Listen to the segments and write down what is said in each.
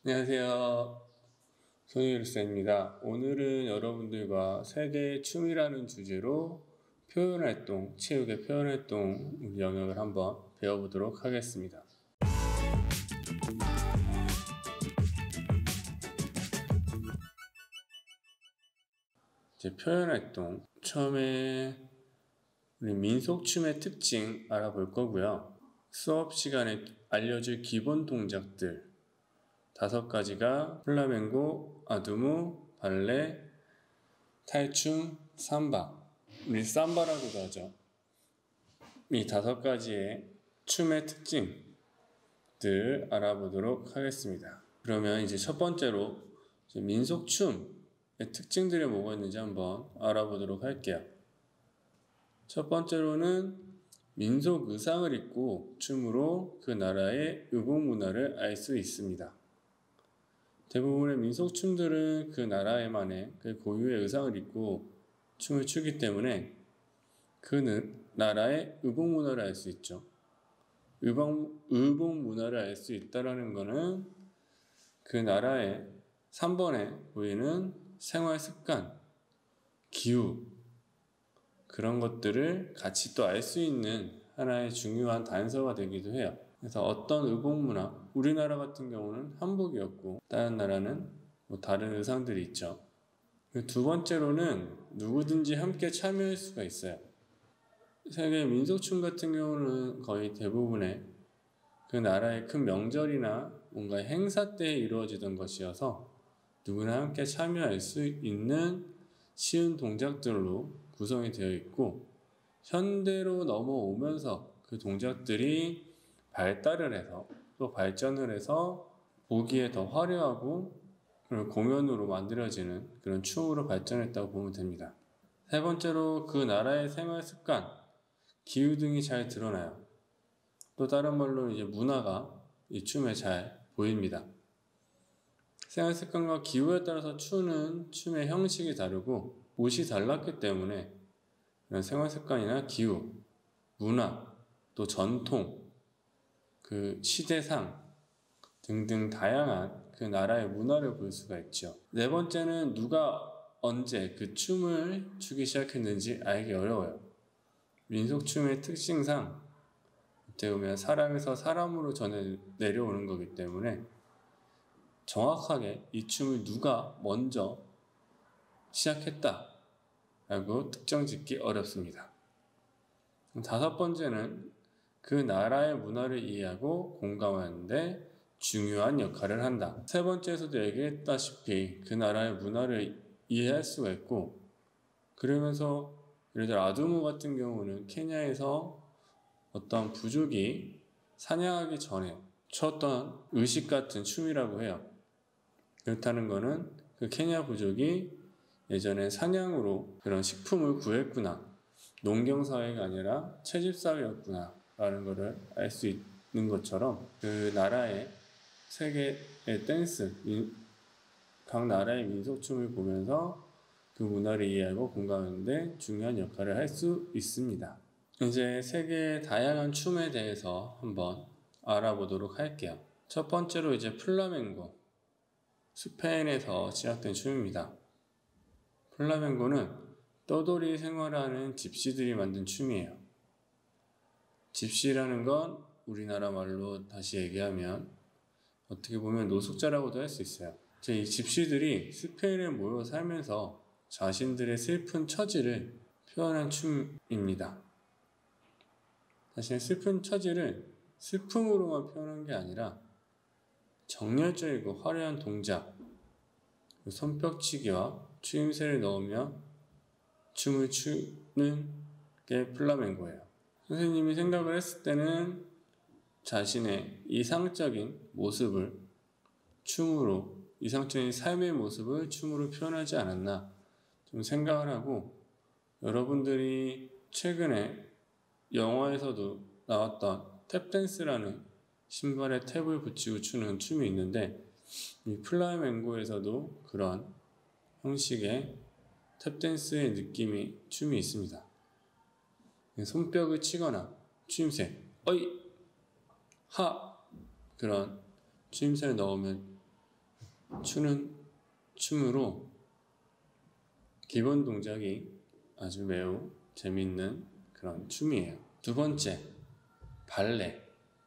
안녕하세요. 손희일쌤입니다. 오늘은 여러분들과 세계의 춤이라는 주제로 표현활동, 체육의 표현활동 영역을 한번 배워보도록 하겠습니다. 이제 표현활동, 처음에 우리 민속춤의 특징 알아볼 거고요. 수업 시간에 알려줄 기본 동작들 5가지가 플라멩고, 아두무, 발레, 탈춤, 삼바. 우리 삼바라고도 하죠. 이 5가지의 춤의 특징들 알아보도록 하겠습니다. 그러면 이제 첫 번째로 민속춤의 특징들이 뭐가 있는지 한번 알아보도록 할게요. 첫 번째로는 민속 의상을 입고 춤으로 그 나라의 의복 문화를 알 수 있습니다. 대부분의 민속춤들은 그 나라에만의 그 고유의 의상을 입고 춤을 추기 때문에 그 나라의 의복 문화를 알 수 있죠. 의복 문화를 알 수 있다는 것은 그 나라의 3번에 보이는 생활 습관, 기후, 그런 것들을 같이 또 알 수 있는 하나의 중요한 단서가 되기도 해요. 그래서 어떤 의복 문화, 우리나라 같은 경우는 한복이었고 다른 나라는 다른 의상들이 있죠. 두 번째로는 누구든지 함께 참여할 수가 있어요. 세계 민속춤 같은 경우는 거의 대부분의 그 나라의 큰 명절이나 뭔가 행사 때 이루어지던 것이어서 누구나 함께 참여할 수 있는 쉬운 동작들로 구성이 되어 있고, 현대로 넘어오면서 그 동작들이 발달을 해서 또 발전을 해서 보기에 더 화려하고 그런 공연으로 만들어지는 그런 춤으로 발전했다고 보면 됩니다. 세 번째로 그 나라의 생활 습관, 기후 등이 잘 드러나요. 또 다른 말로 이제 문화가 이 춤에 잘 보입니다. 생활 습관과 기후에 따라서 추는 춤의 형식이 다르고 옷이 달랐기 때문에 이런 생활 습관이나 기후, 문화, 또 전통, 그 시대상 등등 다양한 그 나라의 문화를 볼 수가 있죠. 네 번째는 누가 언제 그 춤을 추기 시작했는지 알기 어려워요. 민속춤의 특징상 어떻게 보면 사람에서 사람으로 전해 내려오는 거기 때문에 정확하게 이 춤을 누가 먼저 시작했다 라고 특정 짓기 어렵습니다. 5번째는 그 나라의 문화를 이해하고 공감하는데 중요한 역할을 한다. 3번째에서도 얘기했다시피 그 나라의 문화를 이해할 수가 있고, 그러면서 예를 들어 아두무 같은 경우는 케냐에서 어떤 부족이 사냥하기 전에 췄던 의식 같은 춤이라고 해요. 그렇다는 것은 그 케냐 부족이 예전에 사냥으로 그런 식품을 구했구나, 농경사회가 아니라 채집사회였구나 라는 것을 알 수 있는 것처럼 그 나라의 세계의 댄스, 각 나라의 민속춤을 보면서 그 문화를 이해하고 공감하는 데 중요한 역할을 할 수 있습니다. 이제 세계의 다양한 춤에 대해서 한번 알아보도록 할게요. 첫 번째로 이제 플라멩고, 스페인에서 시작된 춤입니다. 플라멩고는 떠돌이 생활하는 집시들이 만든 춤이에요. 집시라는 건 우리나라 말로 다시 얘기하면 어떻게 보면 노숙자라고도 할 수 있어요. 이 집시들이 스페인에 모여 살면서 자신들의 슬픈 처지를 표현한 춤입니다. 자신의 슬픈 처지를 슬픔으로만 표현한 게 아니라 정열적이고 화려한 동작, 손뼉치기와 추임새를 넣으며 춤을 추는 게 플라멩고예요. 선생님이 생각을 했을 때는 자신의 이상적인 모습을 춤으로, 이상적인 삶의 모습을 춤으로 표현하지 않았나 좀 생각을 하고, 여러분들이 최근에 영화에서도 나왔던 탭댄스라는 신발에 탭을 붙이고 추는 춤이 있는데, 이 플라멩고에서도 그런 형식의 탭댄스의 춤이 있습니다. 손뼉을 치거나 추임새, 어이, 하, 그런 추임새를 넣으면 추는 춤으로 기본 동작이 아주 매우 재밌는 그런 춤이에요. 두 번째, 발레.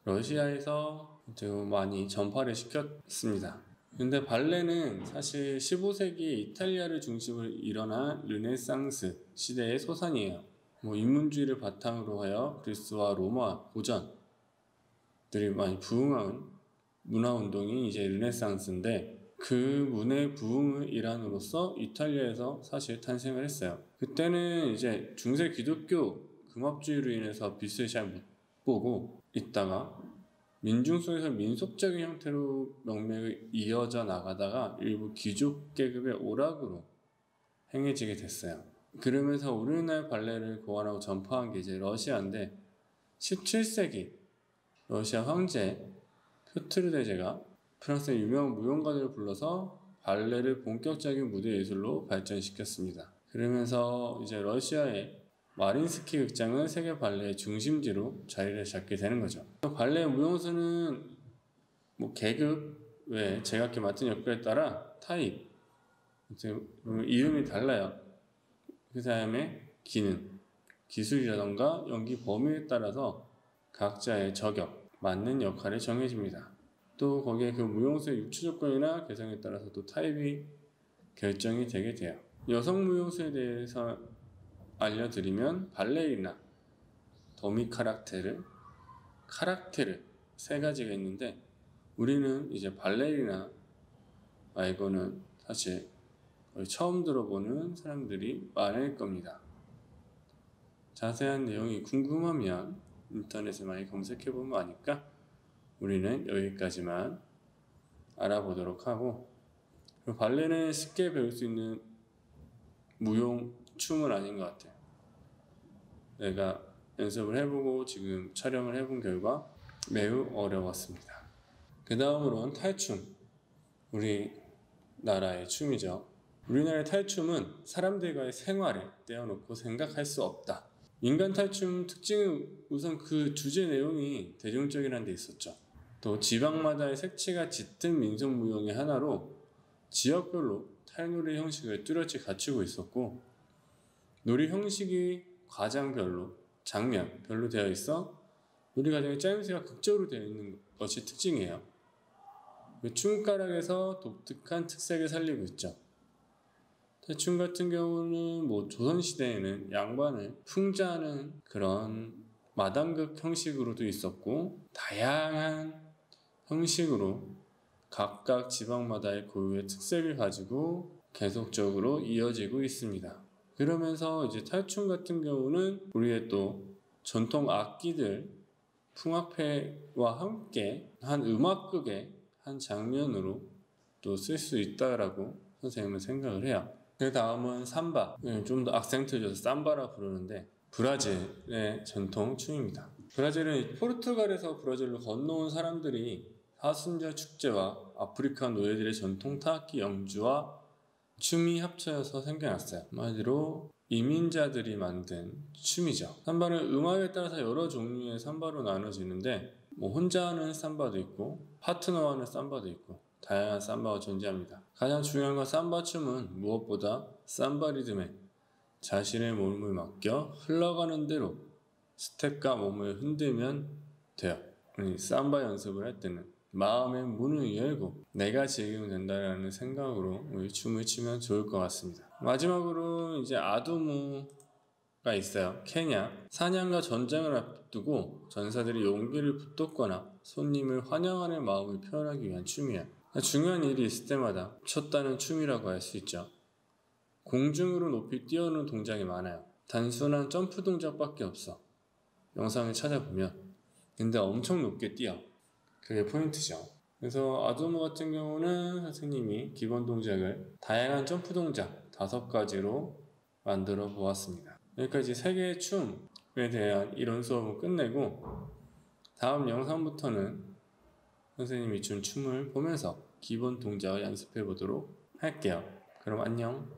러시아에서 매우 많이 전파를 시켰습니다. 근데 발레는 사실 15세기 이탈리아를 중심으로 일어난 르네상스 시대의 소산이에요. 인문주의를 바탕으로 하여 그리스와 로마 고전들이 많이 부흥한 문화운동이 이제 르네상스인데, 그 문의 부흥의 일환으로서 이탈리아에서 사실 탄생을 했어요. 그때는 이제 중세 기독교 금합주의로 인해서 빛을 잘 못 보고 있다가 민중 속에서 민속적인 형태로 명맥이 이어져 나가다가 일부 귀족 계급의 오락으로 행해지게 됐어요. 그러면서 오리지널 발레를 고안하고 전파한 게 이제 러시아인데, 17세기 러시아 황제 표트르 대제가 프랑스의 유명한 무용가들을 불러서 발레를 본격적인 무대 예술로 발전시켰습니다. 그러면서 이제 러시아의 마린스키 극장은 세계 발레의 중심지로 자리를 잡게 되는 거죠. 발레 무용수는 계급 외 제각기 맡은 역할에 따라 타입, 이름이 달라요. 그 다음에 기능, 기술이라던가 연기 범위에 따라서 각자의 저격, 맞는 역할이 정해집니다. 또 거기에 그 무용수의 육체 조건이나 개성에 따라서 또 타입이 결정이 되게 돼요. 여성 무용수에 대해서 알려드리면 발레리나, 더미 카락테르 세 가지가 있는데, 우리는 이제 발레리나 말고는 사실 거의 처음 들어보는 사람들이 많을 겁니다. 자세한 내용이 궁금하면 인터넷에 많이 검색해보면 아니까 우리는 여기까지만 알아보도록 하고, 발레는 쉽게 배울 수 있는 무용 춤은 아닌 것 같아요. 내가 연습을 해보고 지금 촬영을 해본 결과 매우 어려웠습니다. 그 다음으로는 탈춤. 우리나라의 춤이죠. 우리나라의 탈춤은 사람들과의 생활을 떼어놓고 생각할 수 없다. 인간 탈춤 특징은 우선 그 주제 내용이 대중적이라는 데 있었죠. 또 지방마다의 색채가 짙은 민속무용의 하나로 지역별로 탈놀이 형식을 뚜렷이 갖추고 있었고, 놀이 형식이 과장별로, 장면별로 되어 있어 놀이 과정의 짜임새가 극적으로 되어 있는 것이 특징이에요. 춤가락에서 독특한 특색을 살리고 있죠. 탈춤 같은 경우는 조선시대에는 양반을 풍자하는 그런 마당극 형식으로도 있었고, 다양한 형식으로 각각 지방마다의 고유의 특색을 가지고 계속적으로 이어지고 있습니다. 그러면서 이제 탈춤 같은 경우는 우리의 또 전통 악기들, 풍악패와 함께 한 음악극의 한 장면으로 또 쓸 수 있다라고 선생님은 생각을 해요. 그 다음은 삼바, 좀 더 악센트를 줘서 삼바라 부르는데, 브라질의 전통 춤입니다. 브라질은 포르투갈에서 브라질로 건너온 사람들이 사순절 축제와 아프리카 노예들의 전통 타악기 연주와 춤이 합쳐져서 생겨났어요. 한마디로 이민자들이 만든 춤이죠. 삼바는 음악에 따라서 여러 종류의 삼바로 나눠지는데, 혼자 하는 삼바도 있고 파트너와 하는 삼바도 있고 다양한 삼바가 존재합니다. 가장 중요한 건 삼바 춤은 무엇보다 삼바 리듬에 자신의 몸을 맡겨 흘러가는 대로 스텝과 몸을 흔들면 돼요. 삼바 연습을 할 때는 마음의 문을 열고 내가 즐기면 된다라는 생각으로 우리 춤을 추면 좋을 것 같습니다. 마지막으로 이제 아두무가 있어요. 케냐. 사냥과 전쟁을 앞두고 전사들이 용기를 북돋거나 손님을 환영하는 마음을 표현하기 위한 춤이에요. 중요한 일이 있을 때마다 췄다는 춤이라고 할 수 있죠. 공중으로 높이 뛰어오는 동작이 많아요. 단순한 점프 동작밖에 없어. 영상을 찾아보면. 근데 엄청 높게 뛰어. 그게 포인트죠. 그래서 아두무 같은 경우는 선생님이 기본 동작을 다양한 점프 동작 5가지로 만들어 보았습니다. 여기까지 세계의 춤에 대한 이론 수업은 끝내고, 다음 영상부터는 선생님이 춘 춤을 보면서 기본 동작을 연습해 보도록 할게요. 그럼 안녕.